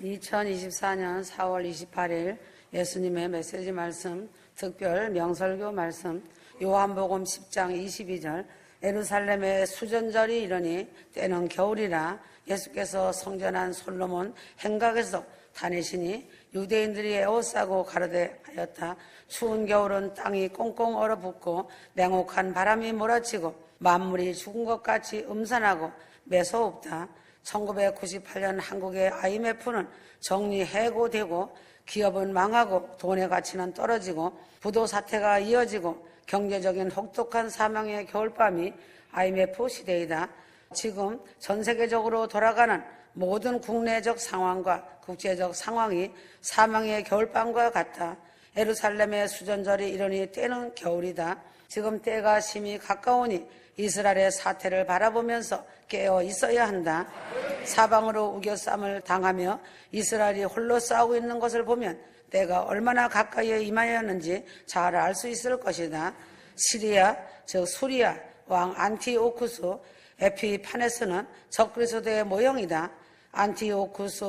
2024년 4월 28일 예수님의 메시지 말씀, 특별 명설교 말씀, 요한복음 10장 22절, 예루살렘의 수전절이 이르니 때는 겨울이라 예수께서 성전한 솔로몬 행각에서 다니시니 유대인들이 에워싸고 가로되 하였다. 추운 겨울은 땅이 꽁꽁 얼어붙고 냉혹한 바람이 몰아치고 만물이 죽은 것 같이 음산하고 매서웁다. 1998년 한국의 IMF는 정리 해고되고 기업은 망하고 돈의 가치는 떨어지고 부도 사태가 이어지고 경제적인 혹독한 사망의 겨울밤이 IMF 시대이다. 지금 전 세계적으로 돌아가는 모든 국내적 상황과 국제적 상황이 사망의 겨울밤과 같다. 예루살렘의 수전절이 이르니 때는 겨울이다. 지금 때가 심히 가까우니 이스라엘의 사태를 바라보면서 깨어 있어야 한다. 사방으로 우겨쌈을 당하며 이스라엘이 홀로 싸우고 있는 것을 보면 때가 얼마나 가까이에 임하였는지 잘 알 수 있을 것이다. 시리아, 즉 수리아 왕 안티오쿠스 에피파네스는 적그리스도의 모형이다. 안티오쿠스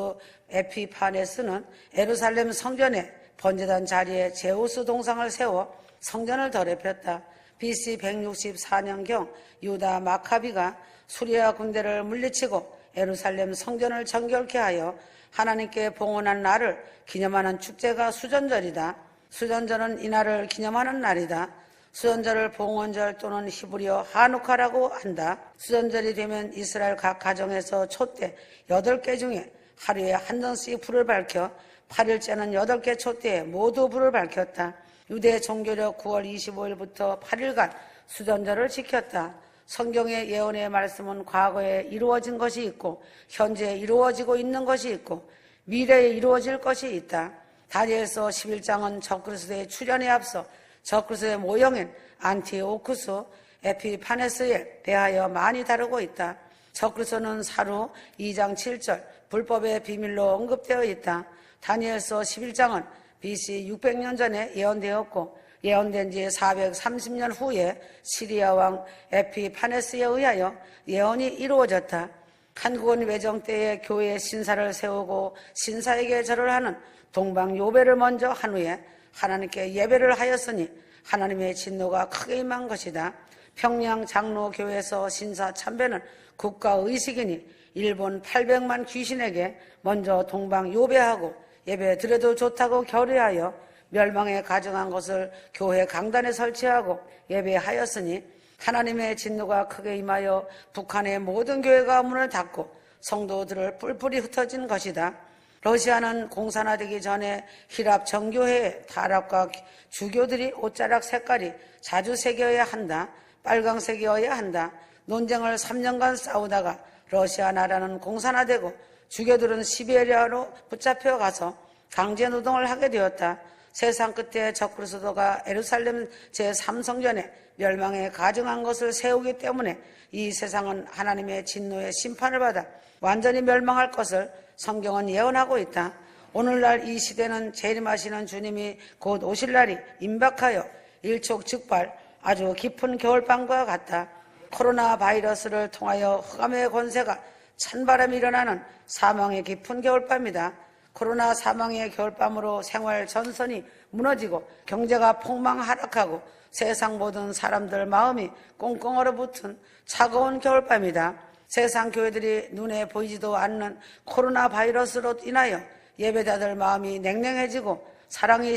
에피파네스는 예루살렘 성전에 번제단 자리에 제우스 동상을 세워 성전을 더럽혔다. BC 164년경 유다 마카비가 수리아 군대를 물리치고 예루살렘 성전을 정결케 하여 하나님께 봉헌한 날을 기념하는 축제가 수전절이다. 수전절은 이날을 기념하는 날이다. 수전절을 봉헌절 또는 히브리어 하누카라고 한다. 수전절이 되면 이스라엘 각 가정에서 촛대 8개 중에 하루에 한 번씩 불을 밝혀 8일째는 8개 촛대에 모두 불을 밝혔다. 유대 종교력 9월 25일부터 8일간 수전절을 지켰다. 성경의 예언의 말씀은 과거에 이루어진 것이 있고 현재 이루어지고 있는 것이 있고 미래에 이루어질 것이 있다. 다니엘서 11장은 적그리스도의 출현에 앞서 적그리스도의 모형인 안티오쿠스 에피파네스에 대하여 많이 다루고 있다. 적그리스도는 사루 2장 7절 불법의 비밀로 언급되어 있다. 다니엘서 11장은 BC 600년 전에 예언되었고 예언된 지 430년 후에 시리아 왕 에피파네스에 의하여 예언이 이루어졌다. 한국은 외정 때에 교회에 신사를 세우고 신사에게 절을 하는 동방요배를 먼저 한 후에 하나님께 예배를 하였으니 하나님의 진노가 크게 임한 것이다. 평양 장로교회에서 신사 참배는 국가의식이니 일본 800만 귀신에게 먼저 동방요배하고 예배 드려도 좋다고 결의하여 멸망에 가증한 것을 교회 강단에 설치하고 예배하였으니 하나님의 진노가 크게 임하여 북한의 모든 교회가 문을 닫고 성도들을 뿔뿔이 흩어진 것이다. 러시아는 공산화되기 전에 히랍 정교회에 타락과 주교들이 옷자락 색깔이 자주 새겨야 한다. 빨강색이어야 한다. 논쟁을 3년간 싸우다가 러시아 나라는 공산화되고 주교들은 시베리아로 붙잡혀 가서 강제 노동을 하게 되었다. 세상 끝에 적그리스도가 예루살렘 제3성전에 멸망에 가증한 것을 세우기 때문에 이 세상은 하나님의 진노의 심판을 받아 완전히 멸망할 것을 성경은 예언하고 있다. 오늘날 이 시대는 재림하시는 주님이 곧 오실 날이 임박하여 일촉즉발 아주 깊은 겨울밤과 같다. 코로나 바이러스를 통하여 흑암의 권세가 찬바람이 일어나는 사망의 깊은 겨울밤이다. 코로나 사망의 겨울밤으로 생활 전선이 무너지고 경제가 폭망 하락하고 세상 모든 사람들 마음이 꽁꽁 얼어붙은 차가운 겨울밤이다. 세상 교회들이 눈에 보이지도 않는 코로나 바이러스로 인하여 예배자들 마음이 냉랭해지고 사랑이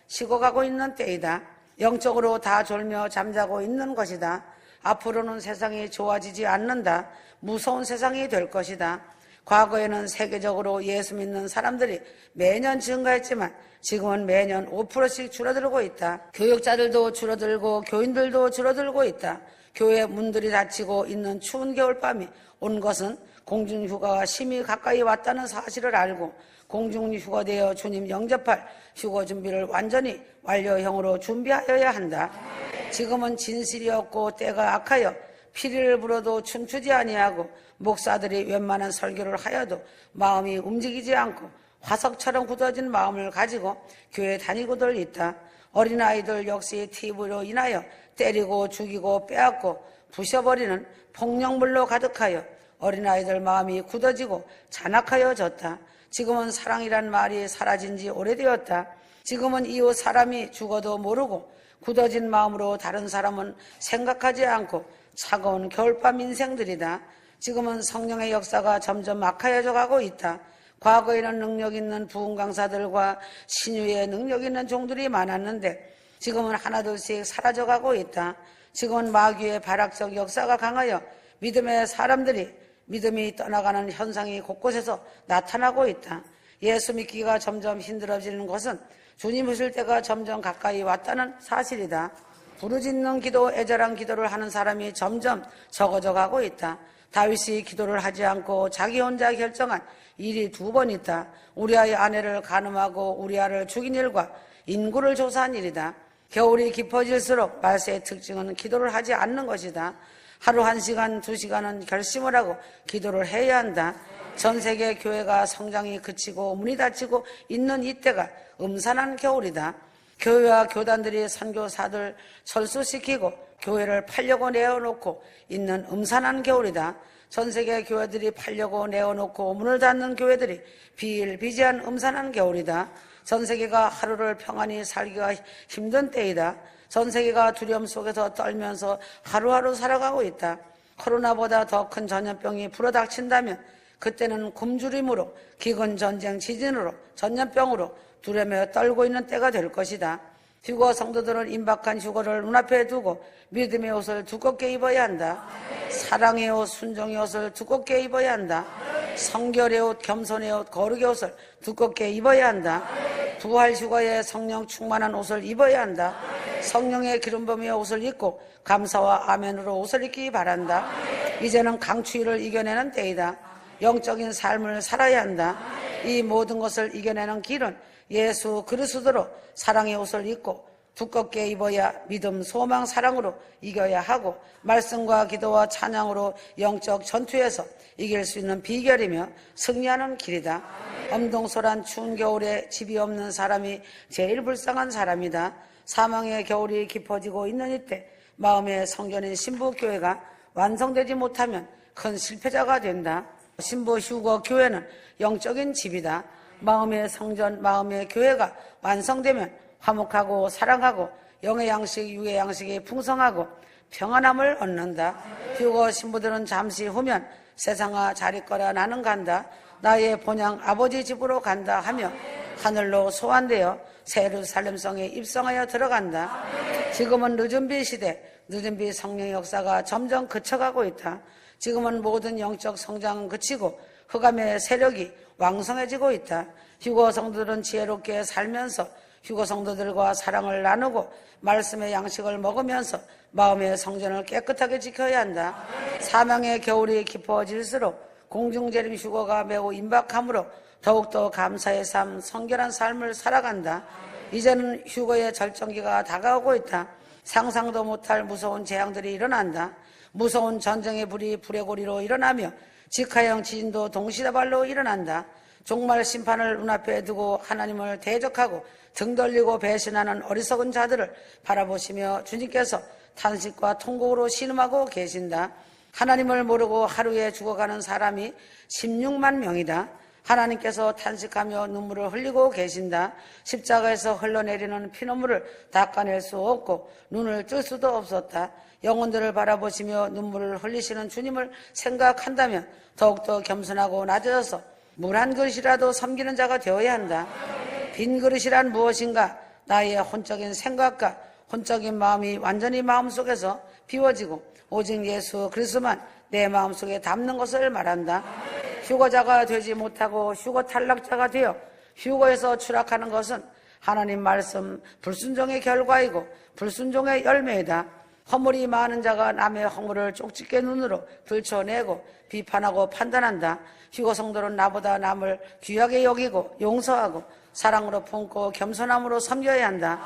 식어가고 있는 때이다. 영적으로 다 졸며 잠자고 있는 것이다. 앞으로는 세상이 좋아지지 않는다. 무서운 세상이 될 것이다. 과거에는 세계적으로 예수 믿는 사람들이 매년 증가했지만 지금은 매년 5%씩 줄어들고 있다. 교육자들도 줄어들고 교인들도 줄어들고 있다. 교회 문들이 닫히고 있는 추운 겨울밤이 온 것은 공중휴가가 심히 가까이 왔다는 사실을 알고 공중휴가되어 주님 영접할 휴거 준비를 완전히 완료형으로 준비하여야 한다. 지금은 진실이 없고 때가 악하여 피리를 불어도 춤추지 아니하고 목사들이 웬만한 설교를 하여도 마음이 움직이지 않고 화석처럼 굳어진 마음을 가지고 교회 다니고들 있다. 어린아이들 역시 TV로 인하여 때리고 죽이고 빼앗고 부셔버리는 폭력물로 가득하여 어린아이들 마음이 굳어지고 잔악하여졌다. 지금은 사랑이란 말이 사라진 지 오래되었다. 지금은 이웃 사람이 죽어도 모르고 굳어진 마음으로 다른 사람은 생각하지 않고 차가운 겨울밤 인생들이다. 지금은 성령의 역사가 점점 악화해져 가고 있다. 과거에는 능력 있는 부흥 강사들과 신유의 능력 있는 종들이 많았는데 지금은 하나둘씩 사라져가고 있다. 지금은 마귀의 발악적 역사가 강하여 믿음의 사람들이 믿음이 떠나가는 현상이 곳곳에서 나타나고 있다. 예수 믿기가 점점 힘들어지는 것은 주님 오실 때가 점점 가까이 왔다는 사실이다. 부르짖는 기도, 애절한 기도를 하는 사람이 점점 적어져 가고 있다. 다윗이 기도를 하지 않고 자기 혼자 결정한 일이 2번 있다. 우리아의 아내를 간음하고 우리아를 죽인 일과 인구를 조사한 일이다. 겨울이 깊어질수록 말세의 특징은 기도를 하지 않는 것이다. 하루 1시간, 2시간은 결심을 하고 기도를 해야 한다. 전 세계 교회가 성장이 그치고 문이 닫히고 있는 이때가 음산한 겨울이다. 교회와 교단들이 선교사들 철수시키고 교회를 팔려고 내어놓고 있는 음산한 겨울이다. 전 세계 교회들이 팔려고 내어놓고 문을 닫는 교회들이 비일비재한 음산한 겨울이다. 전 세계가 하루를 평안히 살기가 힘든 때이다. 전 세계가 두려움 속에서 떨면서 하루하루 살아가고 있다. 코로나보다 더 큰 전염병이 불어닥친다면 그때는 굶주림으로, 기근, 전쟁, 지진으로, 전염병으로 두려움에 떨고 있는 때가 될 것이다. 휴거 성도들은 임박한 휴거를 눈앞에 두고 믿음의 옷을 두껍게 입어야 한다. 사랑의 옷, 순종의 옷을 두껍게 입어야 한다. 성결의 옷, 겸손의 옷, 거룩의 옷을 두껍게 입어야 한다. 부활 휴거에 성령 충만한 옷을 입어야 한다. 성령의 기름 부음의 옷을 입고 감사와 아멘으로 옷을 입기 바란다. 이제는 강추위를 이겨내는 때이다. 영적인 삶을 살아야 한다. 이 모든 것을 이겨내는 길은 예수 그리스도로 사랑의 옷을 입고 두껍게 입어야 믿음, 소망, 사랑으로 이겨야 하고 말씀과 기도와 찬양으로 영적 전투에서 이길 수 있는 비결이며 승리하는 길이다. 엄동설한 추운 겨울에 집이 없는 사람이 제일 불쌍한 사람이다. 사망의 겨울이 깊어지고 있는 이때 마음의 성전인 신부교회가 완성되지 못하면 큰 실패자가 된다. 신부 휴거 교회는 영적인 집이다. 마음의 성전, 마음의 교회가 완성되면 화목하고 사랑하고 영의 양식, 육의 양식이 풍성하고 평안함을 얻는다. 휴거 신부들은 잠시 후면 세상아 잘 있거라 나는 간다. 나의 본향 아버지 집으로 간다 하며 하늘로 소환되어 새 예루살렘 성에 입성하여 들어간다. 지금은 늦은비 시대, 늦은비 성령의 역사가 점점 그쳐가고 있다. 지금은 모든 영적 성장은 그치고 흑암의 세력이 왕성해지고 있다. 휴거 성도들은 지혜롭게 살면서 휴거 성도들과 사랑을 나누고 말씀의 양식을 먹으면서 마음의 성전을 깨끗하게 지켜야 한다. 사망의 겨울이 깊어질수록 공중재림 휴거가 매우 임박하므로 더욱더 감사의 삶, 성결한 삶을 살아간다. 이제는 휴거의 절정기가 다가오고 있다. 상상도 못할 무서운 재앙들이 일어난다. 무서운 전쟁의 불이 불의 고리로 일어나며 직하형 지진도 동시다발로 일어난다. 종말 심판을 눈앞에 두고 하나님을 대적하고 등 돌리고 배신하는 어리석은 자들을 바라보시며 주님께서 탄식과 통곡으로 신음하고 계신다. 하나님을 모르고 하루에 죽어가는 사람이 16만 명이다. 하나님께서 탄식하며 눈물을 흘리고 계신다. 십자가에서 흘러내리는 피눈물을 닦아낼 수 없고 눈을 뜰 수도 없었다. 영혼들을 바라보시며 눈물을 흘리시는 주님을 생각한다면 더욱더 겸손하고 낮아져서 물 한 그릇이라도 섬기는 자가 되어야 한다. 빈 그릇이란 무엇인가? 나의 혼적인 생각과 혼적인 마음이 완전히 마음속에서 비워지고 오직 예수 그리스도만 내 마음속에 담는 것을 말한다. 휴거자가 되지 못하고 휴거 탈락자가 되어 휴거에서 추락하는 것은 하나님 말씀 불순종의 결과이고 불순종의 열매이다. 허물이 많은 자가 남의 허물을 쪽집게 눈으로 들춰내고 비판하고 판단한다. 휴거 성도는 나보다 남을 귀하게 여기고 용서하고 사랑으로 품고 겸손함으로 섬겨야 한다.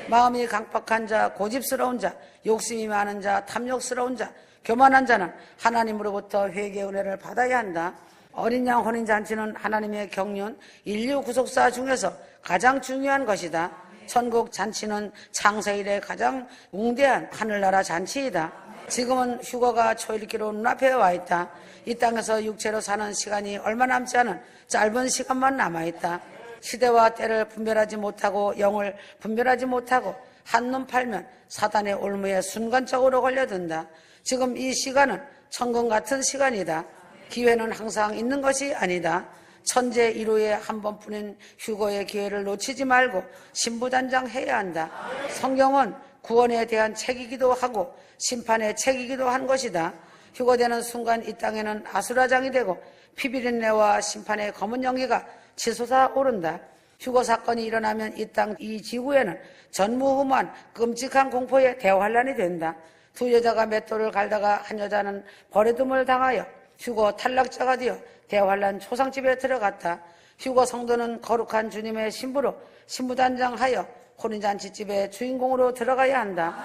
마음이 강팍한 자, 고집스러운 자, 욕심이 많은 자, 탐욕스러운 자, 교만한 자는 하나님으로부터 회개의 은혜를 받아야 한다. 어린 양 혼인잔치는 하나님의 경륜, 인류 구속사 중에서 가장 중요한 것이다. 천국 잔치는 창세 이래 가장 웅대한 하늘나라 잔치이다. 지금은 휴거가 초읽기로 눈앞에 와 있다. 이 땅에서 육체로 사는 시간이 얼마 남지 않은 짧은 시간만 남아있다. 시대와 때를 분별하지 못하고 영을 분별하지 못하고 한눈 팔면 사단의 올무에 순간적으로 걸려든다. 지금 이 시간은 천금 같은 시간이다. 기회는 항상 있는 것이 아니다. 천재 1호에 한 번뿐인 휴거의 기회를 놓치지 말고 신부단장해야 한다. 성경은 구원에 대한 책이기도 하고 심판의 책이기도 한 것이다. 휴거되는 순간 이 땅에는 아수라장이 되고 피비린내와 심판의 검은 연기가 치솟아 오른다. 휴거 사건이 일어나면 이 땅, 이 지구에는 전무후무한 끔찍한 공포의 대환란이 된다. 두 여자가 맷돌을 갈다가 한 여자는 버려둠을 당하여 휴거 탈락자가 되어 대환란 초상집에 들어갔다. 휴거 성도는 거룩한 주님의 신부로 신부단장하여 혼인잔치집의 주인공으로 들어가야 한다.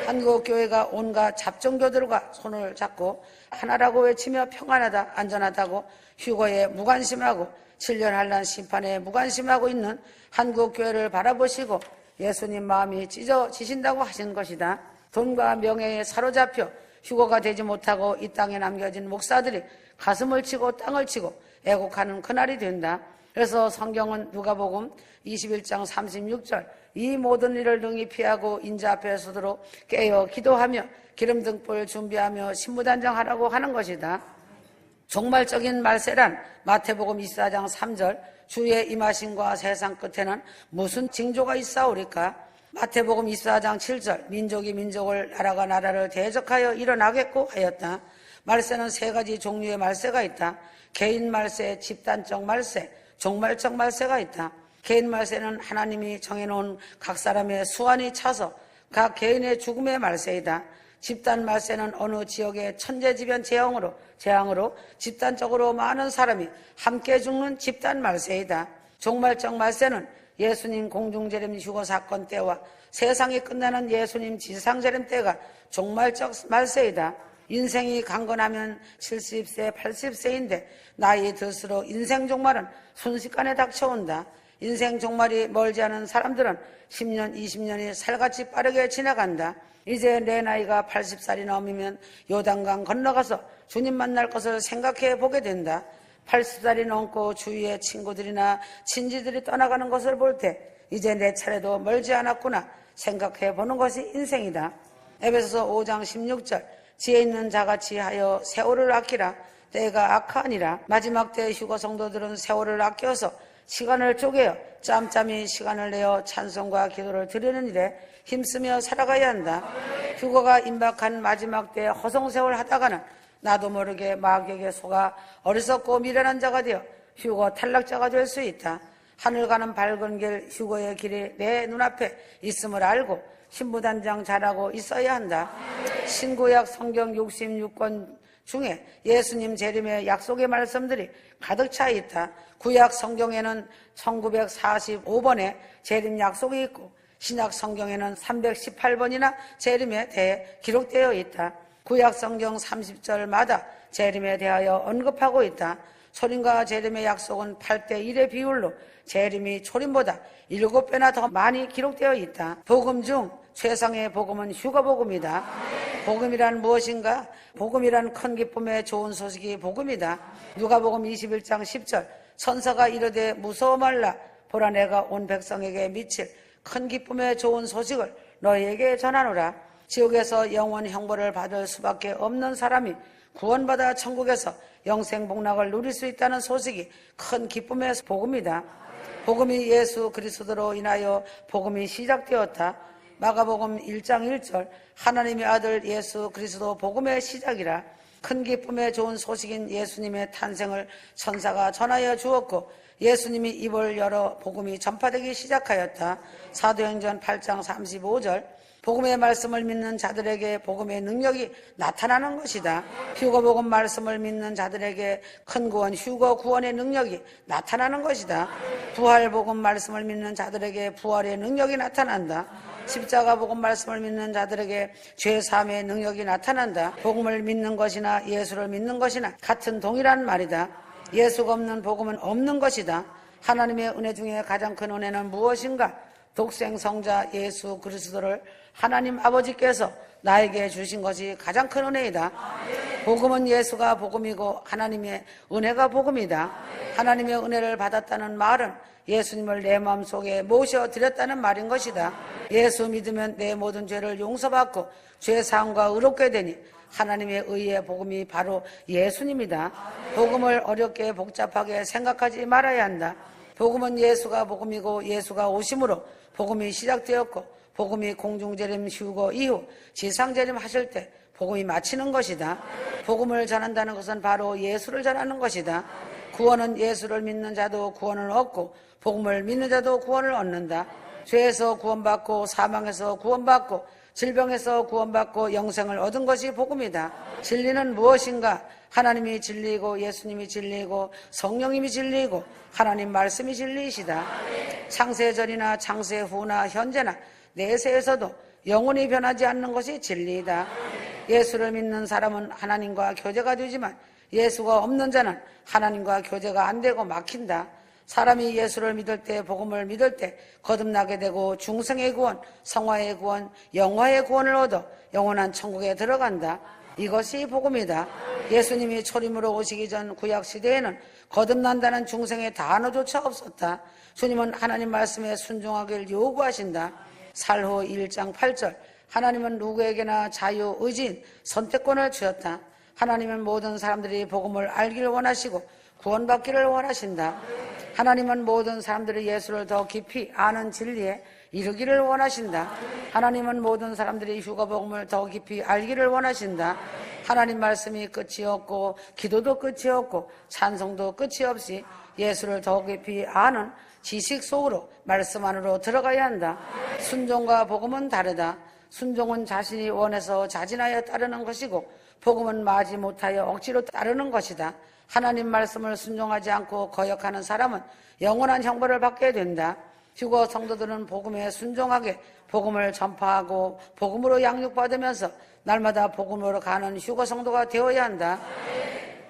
한국교회가 온갖 잡종교들과 손을 잡고 하나라고 외치며 평안하다, 안전하다고 휴거에 무관심하고 7년 한란 심판에 무관심하고 있는 한국교회를 바라보시고 예수님 마음이 찢어지신다고 하신 것이다. 돈과 명예에 사로잡혀 휴거가 되지 못하고 이 땅에 남겨진 목사들이 가슴을 치고 땅을 치고 애곡하는 그날이 된다. 그래서 성경은 누가복음 21장 36절 이 모든 일을 능히 피하고 인자 앞에 서도록 깨어 기도하며 기름등불 준비하며 신부단장하라고 하는 것이다. 종말적인 말세란 마태복음 24장 3절 주의 임하심과 세상 끝에는 무슨 징조가 있사오리까? 마태복음 24장 7절 민족이 민족을 나라가 나라를 대적하여 일어나겠고 하였다. 말세는 세 가지 종류의 말세가 있다. 개인 말세, 집단적 말세, 종말적 말세가 있다. 개인 말세는 하나님이 정해놓은 각 사람의 수완이 차서 각 개인의 죽음의 말세이다. 집단 말세는 어느 지역의 천재지변 재앙으로 집단적으로 많은 사람이 함께 죽는 집단 말세이다. 종말적 말세는 예수님 공중재림 휴거 사건 때와 세상이 끝나는 예수님 지상재림 때가 종말적 말세이다. 인생이 강건하면 70세, 80세인데 나이 들수록 인생 종말은 순식간에 닥쳐온다. 인생 종말이 멀지 않은 사람들은 10년, 20년이 살같이 빠르게 지나간다. 이제 내 나이가 80살이 넘으면 요단강 건너가서 주님 만날 것을 생각해 보게 된다. 80살이 넘고 주위의 친구들이나 친지들이 떠나가는 것을 볼 때 이제 내 차례도 멀지 않았구나 생각해 보는 것이 인생이다. 에베소서 5장 16절 지혜 있는 자같이 하여 세월을 아끼라. 때가 악하니라. 마지막 때 휴거 성도들은 세월을 아껴서 시간을 쪼개어 짬짬이 시간을 내어 찬송과 기도를 드리는 일에 힘쓰며 살아가야 한다. 휴거가 임박한 마지막 때 허송세월 하다가는 나도 모르게 마귀에게 속아 어리석고 미련한 자가 되어 휴거 탈락자가 될 수 있다. 하늘 가는 밝은 길 휴거의 길이 내 눈앞에 있음을 알고 신부단장 잘하고 있어야 한다. 신구약 성경 66권 중에 예수님 재림의 약속의 말씀들이 가득 차 있다. 구약 성경에는 1945번의 재림 약속이 있고 신약 성경에는 318번이나 재림에 대해 기록되어 있다. 구약 성경 30절마다 재림에 대하여 언급하고 있다. 초림과 재림의 약속은 8대1의 비율로 재림이 초림보다 7배나 더 많이 기록되어 있다. 복음 중 최상의 복음은 휴거복음이다. 복음이란 무엇인가? 복음이란 큰 기쁨의 좋은 소식이 복음이다. 누가복음 21장 10절 천사가 이르되 무서워 말라. 보라 내가 온 백성에게 미칠 큰 기쁨의 좋은 소식을 너희에게 전하노라. 지옥에서 영원 형벌을 받을 수밖에 없는 사람이 구원받아 천국에서 영생 복락을 누릴 수 있다는 소식이 큰 기쁨의 복음이다. 복음이 예수 그리스도로 인하여 복음이 시작되었다. 마가복음 1장 1절 하나님의 아들 예수 그리스도 복음의 시작이라. 큰 기쁨의 좋은 소식인 예수님의 탄생을 천사가 전하여 주었고 예수님이 입을 열어 복음이 전파되기 시작하였다. 사도행전 8장 35절 복음의 말씀을 믿는 자들에게 복음의 능력이 나타나는 것이다. 휴거복음 말씀을 믿는 자들에게 큰 구원, 휴거 구원의 능력이 나타나는 것이다. 부활복음 말씀을 믿는 자들에게 부활의 능력이 나타난다. 십자가 복음 말씀을 믿는 자들에게 죄사함의 능력이 나타난다. 복음을 믿는 것이나 예수를 믿는 것이나 같은 동일한 말이다. 예수가 없는 복음은 없는 것이다. 하나님의 은혜 중에 가장 큰 은혜는 무엇인가? 독생 성자 예수 그리스도를 하나님 아버지께서 나에게 주신 것이 가장 큰 은혜이다. 복음은 예수가 복음이고 하나님의 은혜가 복음이다. 하나님의 은혜를 받았다는 말은 예수님을 내 마음속에 모셔드렸다는 말인 것이다. 예수 믿으면 내 모든 죄를 용서받고 죄사함과 의롭게 되니 하나님의 의의 복음이 바로 예수님이다. 복음을 어렵게 복잡하게 생각하지 말아야 한다. 복음은 예수가 복음이고 예수가 오심으로 복음이 시작되었고 복음이 공중재림 휴거 이후 지상재림 하실 때 복음이 마치는 것이다. 복음을 전한다는 것은 바로 예수를 전하는 것이다. 구원은 예수를 믿는 자도 구원을 얻고 복음을 믿는 자도 구원을 얻는다. 죄에서 구원받고 사망에서 구원받고 질병에서 구원받고 영생을 얻은 것이 복음이다. 진리는 무엇인가? 하나님이 진리이고 예수님이 진리이고 성령님이 진리이고 하나님 말씀이 진리이시다. 창세전이나 창세후나 현재나 내세에서도 영원히 변하지 않는 것이 진리이다. 예수를 믿는 사람은 하나님과 교제가 되지만 예수가 없는 자는 하나님과 교제가 안 되고 막힌다. 사람이 예수를 믿을 때 복음을 믿을 때 거듭나게 되고 중생의 구원, 성화의 구원, 영화의 구원을 얻어 영원한 천국에 들어간다. 이것이 복음이다. 예수님이 초림으로 오시기 전 구약시대에는 거듭난다는 중생의 단어조차 없었다. 주님은 하나님 말씀에 순종하길 요구하신다. 살호 1장 8절 하나님은 누구에게나 자유, 의지인 선택권을 주었다. 하나님은 모든 사람들이 복음을 알기를 원하시고 구원받기를 원하신다. 하나님은 모든 사람들이 예수를 더 깊이 아는 진리에 이르기를 원하신다. 하나님은 모든 사람들이 휴거복음을 더 깊이 알기를 원하신다. 하나님 말씀이 끝이 없고 기도도 끝이 없고 찬송도 끝이 없이 예수를 더 깊이 아는 지식 속으로 말씀 안으로 들어가야 한다. 순종과 복음은 다르다. 순종은 자신이 원해서 자진하여 따르는 것이고 복음은 마지 못하여 억지로 따르는 것이다. 하나님 말씀을 순종하지 않고 거역하는 사람은 영원한 형벌을 받게 된다. 휴거 성도들은 복음에 순종하게 복음을 전파하고 복음으로 양육받으면서 날마다 복음으로 가는 휴거 성도가 되어야 한다.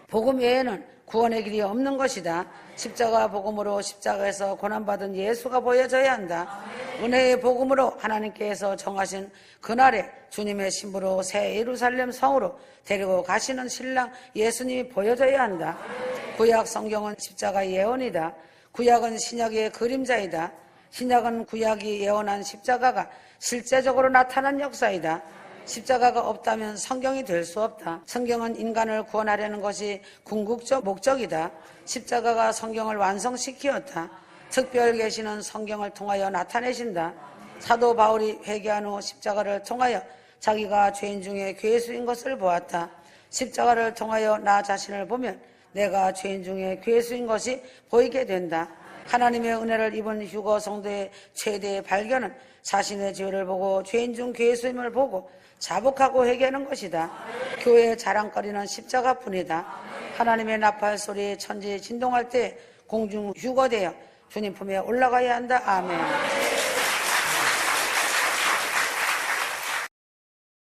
복음 외에는 구원의 길이 없는 것이다. 십자가 복음으로 십자가에서 고난받은 예수가 보여져야 한다. 은혜의 복음으로 하나님께서 정하신 그날에 주님의 신부로 새 예루살렘 성으로 데리고 가시는 신랑 예수님이 보여져야 한다. 구약 성경은 십자가의 예언이다. 구약은 신약의 그림자이다. 신약은 구약이 예언한 십자가가 실제적으로 나타난 역사이다. 십자가가 없다면 성경이 될 수 없다. 성경은 인간을 구원하려는 것이 궁극적 목적이다. 십자가가 성경을 완성시키었다. 특별 계시는 성경을 통하여 나타내신다. 사도 바울이 회개한 후 십자가를 통하여 자기가 죄인 중에 괴수인 것을 보았다. 십자가를 통하여 나 자신을 보면 내가 죄인 중에 괴수인 것이 보이게 된다. 하나님의 은혜를 입은 휴거 성도의 최대의 발견은 자신의 죄를 보고 죄인 중 괴수임을 보고 자복하고 회개하는 것이다. 교회의 자랑거리는 십자가뿐이다. 하나님의 나팔 소리에 천지 진동할 때 공중 휴거되어 주님 품에 올라가야 한다. 아멘.